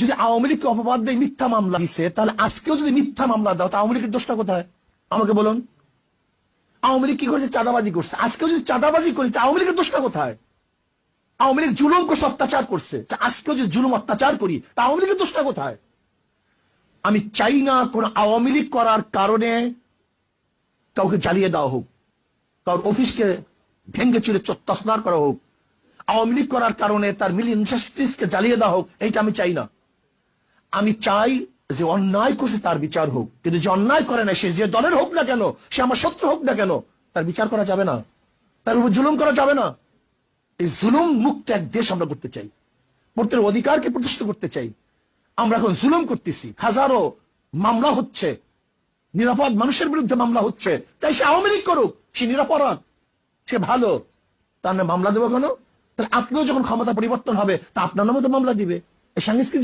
যদি আওয়ামী লীগকে অপবাদ দিয়ে মিথ্যা মামলা দিছে, তাহলে আজকেও যদি মিথ্যা মামলা দাও, তা আওয়ামী লীগের দোষটা কোথায় আমাকে বলুন? আওয়ামী লীগ কি করেছে? চাঁদাবাজি করছে। আজকেও যদি চাঁদাবাজি করি, তা আওয়ামী লীগের দোষটা কোথায়? আওয়ামী লীগ জুলুম করছে, অত্যাচার করছে। আজকেও যদি জুলুম অত্যাচার করি, তা আওয়ামী লীগের দোষটা কোথায়? আমি চাই না কোন আওয়ামী লীগ করার কারণে কাউকে জ্বালিয়ে দেওয়া হোক, কারোর অফিসকে ভেঙ্গে চুরে তছনছ করা হোক, আওয়ামী লীগ করার কারণে তার মিল ইন্ডাস্ট্রিজকে জ্বালিয়ে দেওয়া হোক। এইটা আমি চাই না। আমি চাই যে অন্যায় করছে তার বিচার হোক, কিন্তু যে অন্যায় করে না, সে যে দলের হোক না কেন, সে আমার শত্রু হোক না কেন, তার বিচার করা যাবে না, তার উপর জুলুম করা যাবে না। এই জুলুম মুক্ত এক দেশ আমরা করতে চাই, প্রত্যেকের অধিকারকে প্রতিষ্ঠিত করতে চাই। আমরা এখন জুলুম করতেছি, হাজারো মামলা হচ্ছে, নিরাপদ মানুষের বিরুদ্ধে মামলা হচ্ছে। তাই সে আওয়ামী লীগ করুক, সে নিরাপরাধ, সে ভালো, তার নামে মামলা দেবো কেন? তাহলে আপনিও যখন ক্ষমতা পরিবর্তন হবে, তা আপনার নামে তো মামলা দিবে। এই সাংস্কৃতিক